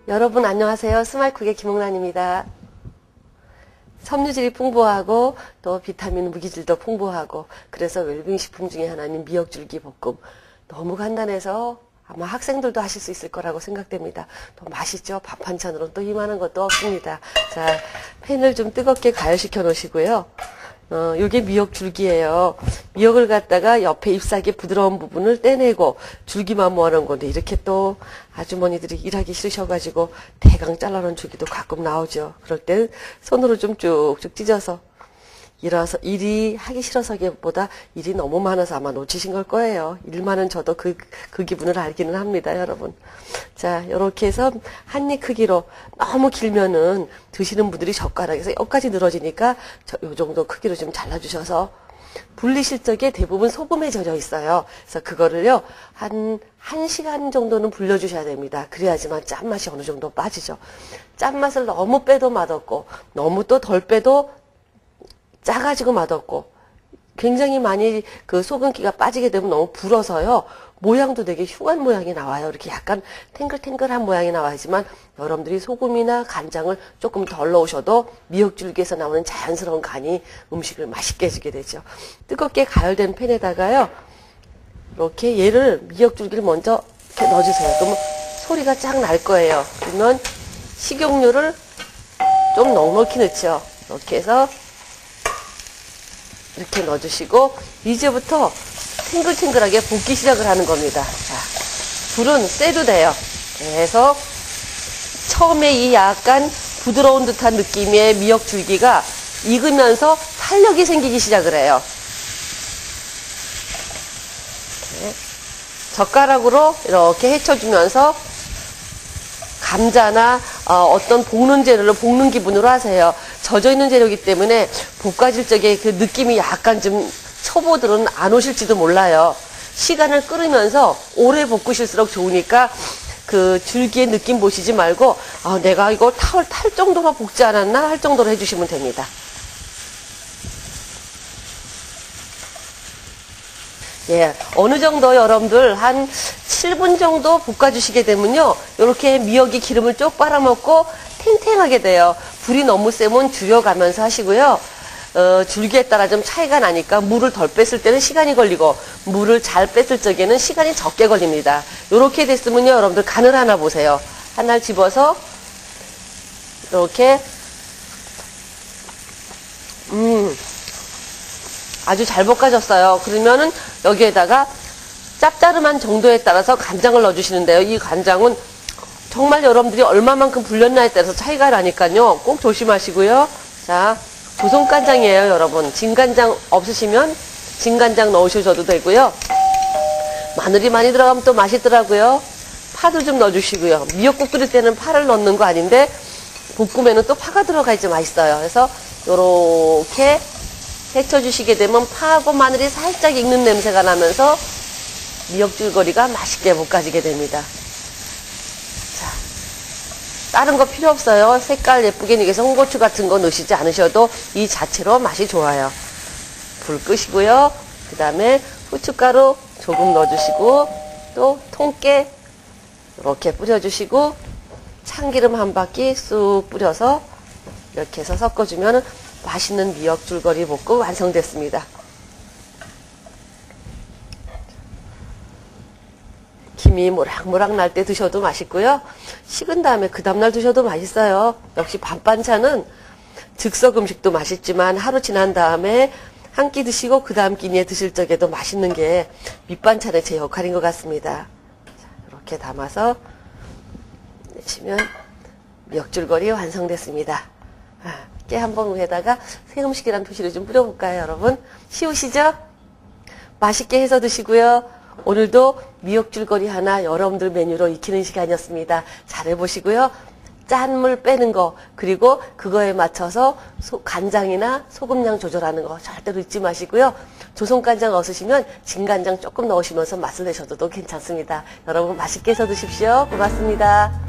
여러분 안녕하세요. 스마일쿡의 김홍란입니다. 섬유질이 풍부하고 또 비타민 무기질도 풍부하고 그래서 웰빙 식품 중에 하나인 미역줄기 볶음 너무 간단해서 아마 학생들도 하실 수 있을 거라고 생각됩니다. 또 맛있죠? 밥 반찬으로는 또 이만한 것도 없습니다. 자, 팬을 좀 뜨겁게 가열시켜 놓으시고요. 요게 미역 줄기예요. 미역을 갖다가 옆에 잎사귀 부드러운 부분을 떼내고 줄기만 모아놓은 건데 이렇게 또 아주머니들이 일하기 싫으셔가지고 대강 잘라놓은 줄기도 가끔 나오죠. 그럴 땐 손으로 좀 쭉쭉 찢어서 일이 하기 싫어서기보다 일이 너무 많아서 아마 놓치신 걸 거예요. 일만은 저도 그 기분을 알기는 합니다, 여러분. 자, 요렇게 해서 한 입 크기로 너무 길면은 드시는 분들이 젓가락에서 여기까지 늘어지니까 요 정도 크기로 좀 잘라주셔서 불리실 적에 대부분 소금에 절여 있어요. 그래서 그거를요, 한 1시간 정도는 불려주셔야 됩니다. 그래야지만 짠맛이 어느 정도 빠지죠. 짠맛을 너무 빼도 맛없고, 너무 또 덜 빼도 짜가지고 맛없고 굉장히 많이 그 소금기가 빠지게 되면 너무 불어서요. 모양도 되게 흉한 모양이 나와요. 이렇게 약간 탱글탱글한 모양이 나와야지만 여러분들이 소금이나 간장을 조금 덜 넣으셔도 미역줄기에서 나오는 자연스러운 간이 음식을 맛있게 해주게 되죠. 뜨겁게 가열된 팬에다가요. 이렇게 얘를 미역줄기를 먼저 이렇게 넣어주세요. 그러면 소리가 쫙 날 거예요. 그러면 식용유를 좀 넉넉히 넣죠. 이렇게 해서 이렇게 넣어주시고 이제부터 탱글탱글하게 볶기 시작을 하는 겁니다. 자, 불은 세도 돼요. 계속 처음에 이 약간 부드러운 듯한 느낌의 미역줄기가 익으면서 탄력이 생기기 시작을 해요. 네. 젓가락으로 이렇게 헤쳐주면서 감자나 어떤 볶는 재료를 볶는 기분으로 하세요. 젖어있는 재료이기 때문에 볶아질 적에 그 느낌이 약간 좀 초보들은 안 오실지도 몰라요. 시간을 끓이면서 오래 볶으실수록 좋으니까 그 줄기의 느낌 보시지 말고 내가 이거 탈 정도로 볶지 않았나 할 정도로 해주시면 됩니다. 예, 어느 정도 여러분들 한 7분 정도 볶아주시게 되면요. 이렇게 미역이 기름을 쭉 빨아먹고 탱탱하게 돼요. 불이 너무 세면 줄여가면서 하시고요. 줄기에 따라 좀 차이가 나니까 물을 덜 뺐을 때는 시간이 걸리고 물을 잘 뺐을 적에는 시간이 적게 걸립니다. 이렇게 됐으면요. 여러분들 간을 하나 보세요. 하나를 집어서 이렇게 아주 잘 볶아졌어요. 그러면은 여기에다가 짭짜름한 정도에 따라서 간장을 넣어주시는데요. 이 간장은 정말 여러분들이 얼마만큼 불렸나에 따라서 차이가 나니까요. 꼭 조심하시고요. 자, 조선간장이에요, 여러분. 진간장 없으시면 진간장 넣으셔도 되고요. 마늘이 많이 들어가면 또 맛있더라고요. 파도 좀 넣어주시고요. 미역국 끓일 때는 파를 넣는 거 아닌데 볶음에는 또 파가 들어가야지 맛있어요. 그래서 요렇게 데쳐주시게 되면 파하고 마늘이 살짝 익는 냄새가 나면서 미역줄거리가 맛있게 볶아지게 됩니다. 자, 다른 거 필요 없어요. 색깔 예쁘게 익어서 홍고추 같은 거 넣으시지 않으셔도 이 자체로 맛이 좋아요. 불 끄시고요. 그 다음에 후춧가루 조금 넣어주시고 또 통깨 이렇게 뿌려주시고 참기름 한 바퀴 쑥 뿌려서 이렇게 해서 섞어주면 맛있는 미역줄거리 볶음 완성됐습니다. 김이 모락모락 날 때 드셔도 맛있고요. 식은 다음에 그 다음날 드셔도 맛있어요. 역시 밥 반찬은 즉석 음식도 맛있지만 하루 지난 다음에 한 끼 드시고 그 다음 끼니에 드실 적에도 맛있는 게 밑반찬의 제 역할인 것 같습니다. 자, 이렇게 담아서 내시면 미역줄거리 완성됐습니다. 깨 한번 위에다가 새음식이란 토시를 좀 뿌려볼까요, 여러분? 쉬우시죠? 맛있게 해서 드시고요. 오늘도 미역줄거리 하나 여러분들 메뉴로 익히는 시간이었습니다. 잘 해보시고요. 짠 물 빼는 거, 그리고 그거에 맞춰서 간장이나 소금량 조절하는 거 절대로 잊지 마시고요. 조선간장 없으시면 진간장 조금 넣으시면서 맛을 내셔도 괜찮습니다. 여러분 맛있게 해서 드십시오. 고맙습니다.